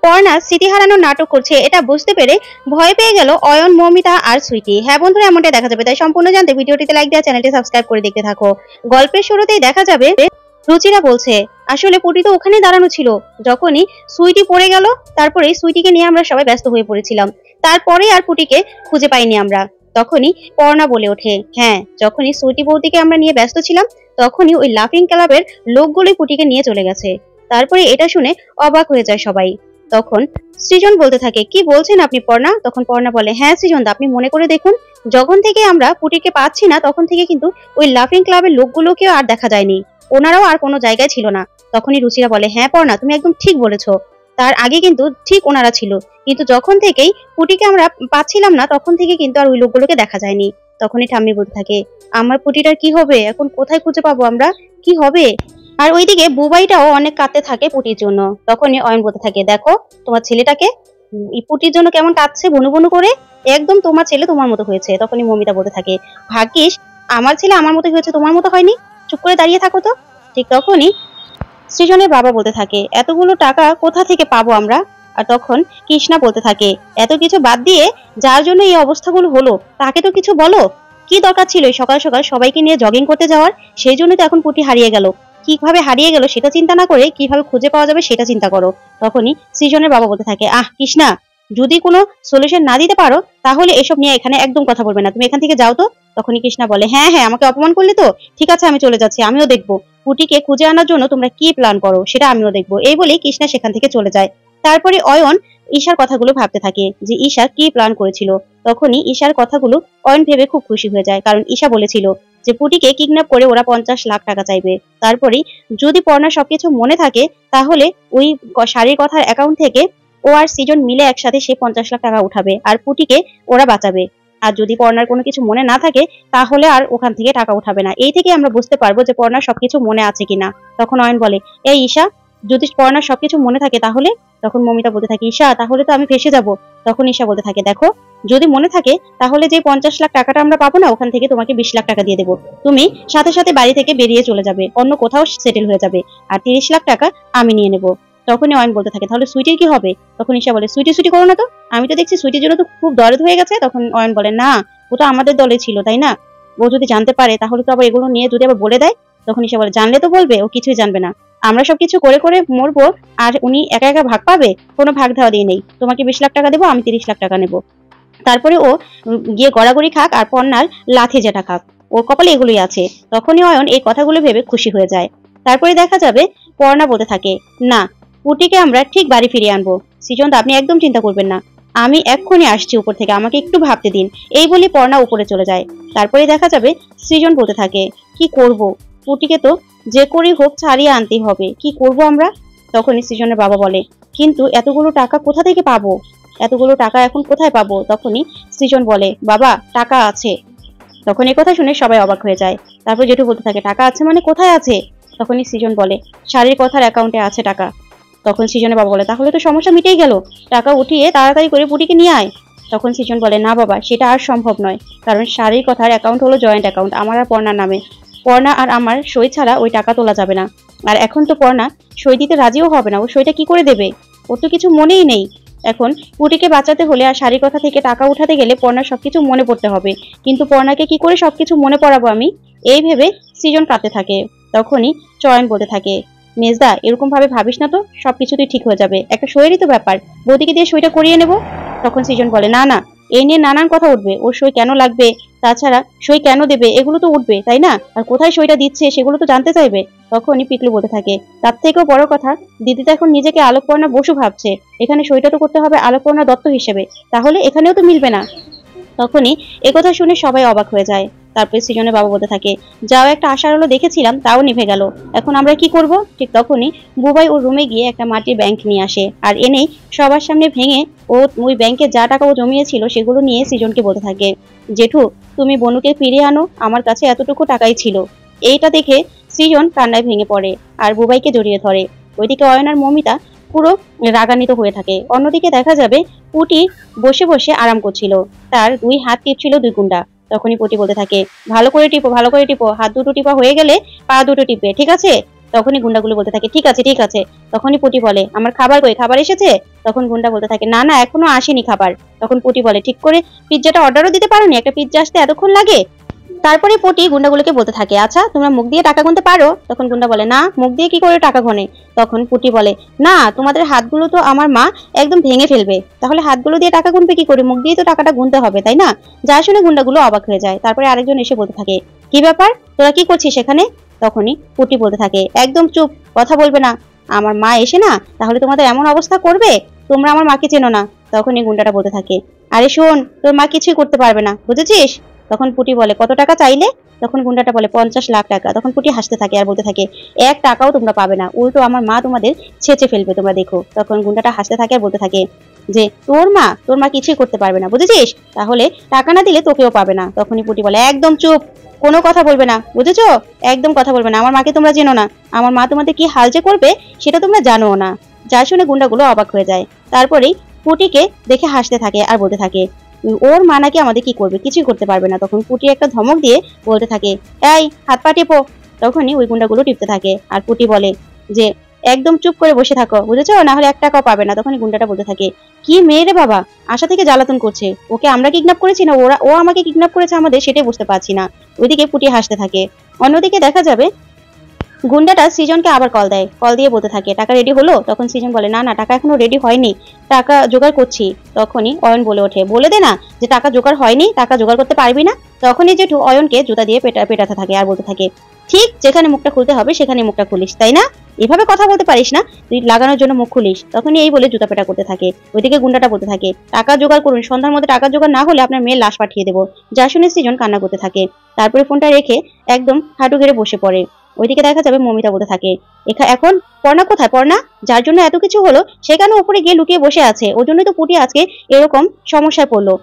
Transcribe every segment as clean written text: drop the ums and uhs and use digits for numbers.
পর্ণা স্মৃতি হারানোর নাটক করছে এটা বুঝতে পেরে ভয় পেয়ে গেল অয়ন, মৌমিতা আর সুইটি। হ্যাঁ বন্ধুরা, এমনটাই দেখা যাবে, তাই সম্পূর্ণ জানতে ভিডিওটিতে লাইক দেওয়া, চ্যানেলটি সাবস্ক্রাইব করে দেখতে থাকো। গল্পের শুরুতেই দেখা যাবে রুচিরা বলছে আসলে পুটি তো ওখানে দাঁড়ানো ছিল, যখনই সুইটি পড়ে গেল তারপরে সুইটিকে নিয়ে আমরা সবাই ব্যস্ত হয়ে পড়েছিলাম, তারপরে আর পুটিকে খুঁজে পাইনি আমরা। তখনই পর্ণা বলে ওঠে, হ্যাঁ যখনই সুইটি বৌদিকে আমরা নিয়ে ব্যস্ত ছিলাম তখনই ওই লাফিং ক্লাবের লোকগুলোই পুটিকে নিয়ে চলে গেছে। তারপরে এটা শুনে অবাক হয়ে যায় সবাই। তখন সৃজন বলতে থাকে, কি বলছেন আপনি পর্ণা? তখন পর্ণা বলে, হ্যাঁ সৃজন, আপনি মনে করে দেখুন, যখন থেকে আমরা পুটিকে পাচ্ছি না তখন থেকে কিন্তু ওই লাফিং ক্লাবের লোকগুলোকেও আর দেখা যায়নি, ওনারাও আর কোনো জায়গায় ছিল না। তখনই রুচিরা বলে, হ্যাঁ পর্ণা তুমি একদম ঠিক বলেছো, তার আগে কিন্তু ঠিক ওনারা ছিল, কিন্তু যখন থেকেই পুটিকে আমরা পাচ্ছিলাম না তখন থেকে কিন্তু আর ওই লোকগুলোকে দেখা যায়নি। তখনই ঠাম্মি বলতে থাকে, আমার পুটিটার কি হবে এখন, কোথায় খুঁজে পাবো আমরা, কি হবে? আর ওইদিকে বুবাইটাও অনেক কাঁদতে থাকে পুটির জন্য। তখনই অয়ন বলতে থাকে, দেখো তোমার ছেলেটাকে, পুটির জন্য কেমন কাঁদছে বনু বনু করে, একদম তোমার ছেলে তোমার মতো হয়েছে। তখনই মমিতা বলতে থাকে, ভাগ্যিস আমার ছেলে আমার মতো হয়েছে, তোমার মতো হয়নি, চুপ করে দাঁড়িয়ে থাকো তো। ঠিক তখনই সৃজনের বাবা বলতে থাকে, এতগুলো টাকা কোথা থেকে পাবো আমরা? আর তখন কৃষ্ণা বলতে থাকে, এত কিছু বাদ দিয়ে যার জন্য এই অবস্থাগুলো হলো তাকে তো কিছু বলো, কি দরকার ছিল সকাল সকাল সবাইকে নিয়ে জগিং করতে যাওয়ার? সেই জন্য তো এখন পুটি হারিয়ে গেল, কিভাবে হারিয়ে গেল সেটা চিন্তা না করে কিভাবে খুঁজে পাওয়া যাবে সেটা চিন্তা করো। তখনই সৃজনের বাবা বলতে থাকে, কৃষ্ণা, যদি কোনো সলিউশন না দিতে পারো তাহলে এসব নিয়ে এখানে একদম কথা বলবে না, তুমি এখান থেকে যাও তো। তখনই কৃষ্ণা বলে, হ্যাঁ হ্যাঁ আমাকে অপমান করলে তো, ঠিক আছে আমি চলে যাচ্ছি, আমিও দেখবো পুটিকে খুঁজে আনার জন্য তোমরা কি প্ল্যান করো সেটা আমিও দেখবো। এই বলেই কৃষ্ণা সেখান থেকে চলে যায়। তারপরে অয়ন ঈশার কথাগুলো ভাবতে থাকে যে ঈশা কি প্ল্যান করেছিল। তখনই ঈশার কথাগুলো অয়ন ভেবে খুব খুশি হয়ে যায়, কারণ ঈশা বলেছিল যে পুটিকে কিডন্যাপ করে ওরা 50 লাখ টাকা চাইবে, তারপরে যদি পর্ণা সবকিছু মনে থাকে তাহলে ওই শাড়ির কথার অ্যাকাউন্ট থেকে ও আর সৃজন মিলে একসাথে সে 50 লাখ টাকা উঠাবে আর পুটিকে ওরা বাঁচাবে। আর যদি পর্ণার কোনো কিছু মনে না থাকে তাহলে আর ওখান থেকে টাকা উঠাবে না। এই থেকে আমরা বুঝতে পারবো যে পর্ণার সবকিছু মনে আছে কিনা। তখন অয়ন বলে, এই ঈশা, যদি পর্ণার সবকিছু মনে থাকে তাহলে? তখন মমিতা বলতে থাকে, ঈশা তাহলে তো আমি ফেসে যাব। তখন ঈশা বলতে থাকে, দেখো যদি মনে থাকে তাহলে যে 50 লাখ টাকাটা আমরা পাবো না ওখান থেকে তোমাকে 20 লাখ টাকা দিয়ে দেবো, তুমি সাথে সাথে বাড়ি থেকে বেরিয়ে চলে যাবে, অন্য কোথাও সেটেল হয়ে যাবে, আর 30 লাখ টাকা আমি নিয়ে নেবো। তখনই অয়ন বলতে থাকে, তাহলে সুইটির কি হবে? তখন ঈশা বলে, সুইটি সুইটি করো না তো, আমি তো দেখছি সুইটির জন্য তো খুব দরদ হয়ে গেছে। তখন অয়ন বলে, না ও তো আমাদের দলে ছিল তাই না, ও যদি জানতে পারে তাহলে তো আবার এগুলো নিয়ে যদি আবার বলে দেয়। তখন ঈশা বলে, জানলে তো বলবে, ও কিছুই জানবে না, আমরা সবকিছু করে করে মরবো আর উনি একা একা ভাগ পাবে, কোনো ভাগ ধাওয়া দিয়ে নেই, তোমাকে 20 লাখ টাকা দেবো, আমি 30 লাখ টাকা নেবো, তারপরে ও গিয়ে গড়াগড়ি খাক আর পর্ণার লাথি যেটা খাক, ওর কপালে এগুলোই আছে। তখনই অয়ন এই কথাগুলো ভেবে খুশি হয়ে যায়। তারপরে দেখা যাবে পর্ণা বলতে থাকে, না পুটিকে আমরা ঠিক বাড়ি ফিরিয়ে আনবো, সৃজন আপনি একদম চিন্তা করবেন না, আমি এক্ষুনি আসছি উপর থেকে, আমাকে একটু ভাবতে দিন। এই বলে পর্ণা উপরে চলে যায়। তারপরে দেখা যাবে সৃজন বলতে থাকে, কি করব, পুটিকে তো যে করেই হোক ছাড়িয়ে আনতেই হবে, কি করব আমরা? তখনই সৃজনের বাবা বলে, কিন্তু এতগুলো টাকা কোথা থেকে পাবো, এতগুলো টাকা এখন কোথায় পাবো? তখনই সৃজন বলে, বাবা টাকা আছে। তখন এই কথা শুনে সবাই অবাক হয়ে যায়। তারপর জেঠু বলতে থাকে, টাকা আছে মানে কোথায় আছে? তখনই সৃজন বলে, শাড়ির কথার অ্যাকাউন্টে আছে টাকা। তখন সৃজনের বাবা বলে, তাহলে তো সমস্যা মিটেই গেল, টাকা উঠিয়ে তাড়াতাড়ি করে পুটিকে নিয়ে আয়। তখন সৃজন বলে, না বাবা সেটা আর সম্ভব নয়, কারণ শাড়ির কথার অ্যাকাউন্ট হলো জয়েন্ট অ্যাকাউন্ট আমার আর পর্ণার নামে, পর্ণা আর আমার সই ছাড়া ওই টাকা তোলা যাবে না। আর এখন তো পর্ণা সই দিতে রাজিও হবে না, ও সইটা কি করে দেবে, ওর তো কিছু মনেই নেই। এখন পুটিকে বাঁচাতে হলে আর শাড়ির কথা থেকে টাকা উঠাতে গেলে পর্ণার সবকিছু মনে পড়তে হবে, কিন্তু পর্ণাকে কি করে সবকিছু মনে পড়াবো আমি, এই ভেবে সৃজন কাঁদতে থাকে। তখনই চয়ন বলতে থাকে, মেজদা এরকম ভাবে ভাবিস না তো, সবকিছুতেই ঠিক হয়ে যাবে, একটা সইয়েরই তো ব্যাপার, বৌদিকে দিয়ে সইটা করিয়ে নেব। তখন সৃজন বলে, না না এই নিয়ে নানান কথা উঠবে, ওর সই কেন লাগবে, তাছাড়া সই কেন দেবে এগুলো তো উঠবে তাই না, আর কোথায় সইটা দিচ্ছে সেগুলো তো জানতে চাইবে। তখনই পিকলু বলতে থাকে, তার থেকেও বড় কথা, দিদি তো এখন নিজেকে আলোকপর্ণা বসু ভাবছে, এখানে সইটা তো করতে হবে আলোকপর্ণা দত্ত হিসেবে, তাহলে এখানেও তো মিলবে না। তখনই একথা শুনে সবাই অবাক হয়ে যায়। তারপরে সৃজনের বাবা বলতে থাকে, যাও একটা আশার আলো দেখেছিলাম তাও নিভে গেল, এখন আমরা কি করব? ঠিক তখনই বুবাই ওর রুমে গিয়ে একটা মাটির ব্যাংক নিয়ে আসে, আর এনেই সবার সামনে ভেঙে ও ওই ব্যাংকে যা টাকা ও জমিয়েছিল সেগুলো নিয়ে সৃজনকে বলতে থাকে, জেঠু তুমি বনুকে ফিরিয়ে আনো, আমার কাছে এতটুকু টাকাই ছিল। এইটা দেখে সৃজন কান্নায় ভেঙে পড়ে আর বুবাইকে জড়িয়ে ধরে। ওইদিকে অয়ন আর মমিতা পুরো রাগান্বিত হয়ে থাকে। অন্যদিকে দেখা যাবে পুটি বসে বসে আরাম করছিল, তার 2 হাত টিপছিল 2 গুন্ডা। তখনই পুটি বলতে থাকে, ভালো করে টিপো, ভালো করে টিপো, হাত দুটো টিপা হয়ে গেলে পা দুটো টিপে, ঠিক আছে? তখনই গুন্ডাগুলো বলতে থাকে ঠিক আছে ঠিক আছে। তখনই পুটি বলে আমার খাবার কই, খাবার এসেছে? তখন গুন্ডা বলতে থাকে না না এখনো আসেনি খাবার। তখন পুটি বলে ঠিক করে পিৎজাটা অর্ডারও দিতে পারোনি, একটা পিৎজা আসতে এতক্ষণ লাগে? তারপরে পুটি গুন্ডাগুলোকে বলতে থাকে আচ্ছা তোমরা মুখ দিয়ে টাকা গুনতে পারো? তখন গুন্ডা বলে না মুখ দিয়ে কি করে টাকা গনে? তখন পুটি বলে না তোমাদের হাতগুলো তো আমার মা একদম ভেঙে ফেলবে, তাহলে হাতগুলো দিয়ে টাকা গুনবে কি করে? মুখ দিয়ে তো টাকাটা গুনতে হবে তাই না? যা শুনে গুন্ডাগুলো অবাক হয়ে যায়। তারপরে আরেকজন এসে বলতে থাকে কি ব্যাপার তোরা কি করছিস সেখানে? তখনই পুটি বলতে থাকে একদম চুপ, কথা বলবে না, আমার মা এসে না তাহলে তোমাদের এমন অবস্থা করবে, তোমরা আমার মাকে চেনো না। তখনই গুন্ডাটা বলতে থাকে আরে শোন তোর মা কিছুই করতে পারবে না বুঝেছিস? তখন পুটি বলে কত টাকা চাইলে? তখন গুন্ডাটা বলে 50 লাখ টাকা। তখন পুটি হাসতে থাকে আর বলতে থাকে 1 টাকাও তোমরা পাবে না, উল্টো আমার মা তোমাদের ছেঁচে ফেলবে, তোমরা দেখো। তখন গুন্ডাটা হাসতে থাকে আর বলতে থাকে যে তোর মা কিছুই করতে পারবে না বুঝেছিস, তাহলে টাকা না দিলে তোকেও পাবে না। তখনই পুটি বলে একদম চুপ, কোনো কথা বলবে না বুঝেছো, একদম কথা বলবে না, আমার মাকে তোমরা চেনো না, আমার মা তোমাদের কি হাল যে করবে সেটা তোমরা জানো না। যা শুনে গুন্ডাগুলো অবাক হয়ে যায়। তারপরেই পুটিকে দেখে হাসতে থাকে আর বলতে থাকে ওর মা নাকি আমাদের কি করবে, কিছুই করতে পারবে না। তখন পুটি একটা ধমক দিয়ে বলতে থাকে এই হাত পা টেপো। তখনই ওই গুন্ডাগুলো টিপতে থাকে আর পুটি বলে যে একদম চুপ করে বসে থাকো বুঝেছো, না হলে 1 টাকাও পাবে না। তখনই গুন্ডাটা বলতে থাকে কি মেয়ে রে বাবা, আশা থেকে জ্বালাতন করছে, ওকে আমরা কিডন্যাপ করেছি না ও আমাকে কিডন্যাপ করেছে আমাদের, সেটাই বুঝতে পারছি না। ওইদিকে পুটি হাসতে থাকে। অন্যদিকে দেখা যাবে গুন্ডাটা সৃজনকে আবার কল দেয়, কল দিয়ে বলতে থাকে টাকা রেডি হলো? তখন সৃজন বলে না না টাকা এখনো রেডি হয়নি, টাকা জোগাড় করছি। তখনই অয়ন বলে ওঠে বলে দে না যে টাকা জোগাড় হয়নি, টাকা জোগাড় করতে পারবি না। তখনই জেঠু অয়নকে জুতা দিয়ে পেটাতে থাকে আর বলতে থাকে ঠিক যেখানে মুখটা খুলতে হবে সেখানে মুখটা খুলিস তাই না, এভাবে কথা বলতে পারিস না, তুই লাগানোর জন্য মুখ খুলিস। তখনই এই বলে জুতা পেটা করতে থাকে। ওইদিকে গুন্ডাটা বলতে থাকে টাকা জোগাড় করুন, সন্ধ্যার মধ্যে টাকা জোগাড় না হলে আপনার মেয়ের লাশ পাঠিয়ে দেবো। যা শুনে সৃজন কান্না করতে থাকে। তারপরে ফোনটা রেখে একদম হাঁটু গেড়ে বসে পড়ে। ওইদিকে দেখা যাবে মমিতা বলতে থাকে এখন পর্ণা কোথায়? পর্ণা যার জন্য এত কিছু হলো সেখানে উপরে গিয়ে লুকিয়ে বসে আছে, ওর জন্যই তো পুটি আজকে এরকম সমস্যায় পড়লো।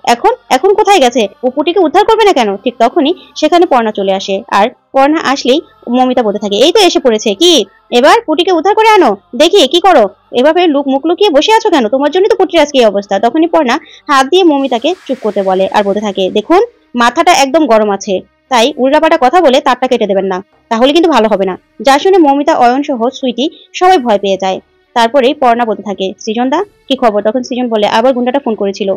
এখন কোথায় গেছে? ও পুটিকে উদ্ধার করবে না কেন? ঠিক তখনই সেখানে পর্ণা চলে আসে। আর পর্ণা আসলেই মমিতা বলতে থাকে এই তো এসে পড়েছে, কি এবার পুটিকে উদ্ধার করে আনো, দেখি কি করো, এভাবে মুখ লুকিয়ে বসে আছো কেন? তোমার জন্য তো পুটির আজকে এই অবস্থা। তখনই পর্ণা হাত দিয়ে মমিতাকে চুপ করতে বলে আর বলতে থাকে দেখুন মাথাটা একদম গরম আছে, তাই উল্টাপাল্টা কথা বলে তারটা কেটে দেবেন না, তাহলে কিন্তু ভালো হবে না। যা শুনে মমিতা অয়ন সহ সুইটি সবাই ভয় পেয়ে যায়। তারপরেই পর্ণা বলতে থাকে সৃজন দা কি খবর? তখন সৃজন বলে আবার গুন্ডাটা ফোন করেছিল,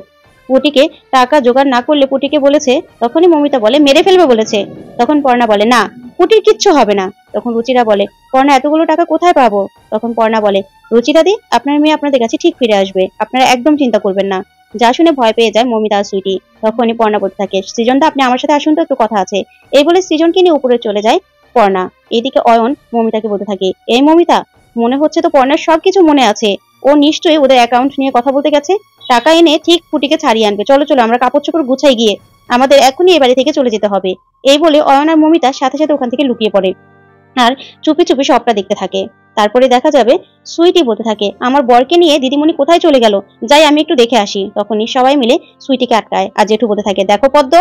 পুটিকে টাকা জোগাড় না করলে পুটিকে বলেছে। তখনই মমিতা বলে মেরে ফেলবে বলেছে। তখন পর্ণা বলে না পুটির কিচ্ছু হবে না। তখন রুচিরা বলে পর্ণা এতগুলো টাকা কোথায় পাবো? তখন পর্ণা বলে রুচিরা দি আপনার মেয়ে আপনাদের কাছে ঠিক ফিরে আসবে, আপনারা একদম চিন্তা করবেন না। যা শুনে ভয় পেয়ে যায় মমিতা আর সুইটি। তখনই পর্ণা বলতে থাকে সৃজন দা আপনি আমার সাথে আসুন তো, একটু কথা আছে। এই বলে সৃজনকে নিয়ে উপরে চলে যায় পর্ণা। এদিকে অয়ন মমিতাকে বলতে থাকে এই মমিতা মনে হচ্ছে তো পর্ণার সবকিছু মনে আছে, ও নিশ্চয়ই ওদের অ্যাকাউন্ট নিয়ে কথা বলতে গেছে, টাকা এনে ঠিক পুটিকে ছাড়িয়ে আনবে। চলো চলো আমরা কাপড় চোপড় গুছাই গিয়ে আমাদের এখনই এই বাড়ি থেকে চলে যেতে হবে। এই বলে অয়ন আর মমিতা সাথে সাথে ওখান থেকে লুকিয়ে পড়ে আর চুপি চুপি সবটা দেখতে থাকে। তারপরে দেখা যাবে সুইটি বলতে থাকে আমার বরকে নিয়ে দিদিমণি কোথায় চলে গেল, যাই আমি একটু দেখে আসি। তখনই সবাই মিলে সুইটিকে আটকায় আর জেঠু বলতে থাকে দেখো পদ্ম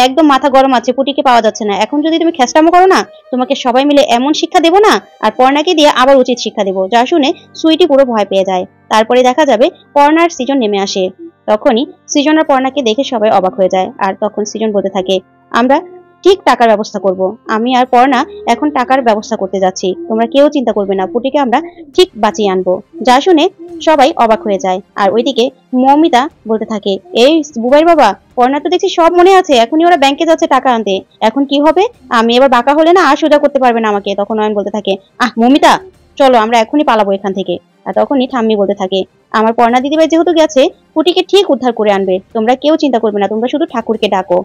একদম মাথা গরম আছে, পুটিকে পাওয়া যাচ্ছে না, এখন যদি তুমি খেস্টামো করো না তোমাকে সবাই মিলে এমন শিক্ষা দেবো না, আর পর্ণাকে দিয়ে আবার উচিত শিক্ষা দেবো। যা শুনে সুইটি পুরো ভয় পেয়ে যায়। তারপরে দেখা যাবে পর্ণার সৃজন নেমে আসে। তখনই সৃজন আর পর্ণাকে দেখে সবাই অবাক হয়ে যায়। আর তখন সৃজন বলতে থাকে আমরা ঠিক টাকার ব্যবস্থা করব, আমি আর পর্ণা এখন টাকার ব্যবস্থা করতে যাচ্ছি, তোমরা কেউ চিন্তা করবে না, পুটিকে আমরা ঠিক বাঁচিয়ে আনবো। যা শুনে সবাই অবাক হয়ে যায়। আর ওইদিকে মমিতা বলতে থাকে এই বুবাইর বাবা পর্ণা তো দেখছি সব মনে আছে, এখনই ওরা ব্যাংকে যাচ্ছে টাকা আনতে, এখন কি হবে? আমি এবার বাঁকা হলে না আর সোজা করতে পারবে না আমাকে। তখন অয়ন বলতে থাকে মমিতা চলো আমরা এখনই পালাবো এখান থেকে। আর তখনই ঠাম্মি বলতে থাকে আমার পর্ণা দিদিভাই যেহেতু গেছে পুটিকে ঠিক উদ্ধার করে আনবে, তোমরা কেউ চিন্তা করবে না, তোমরা শুধু ঠাকুরকে ডাকো।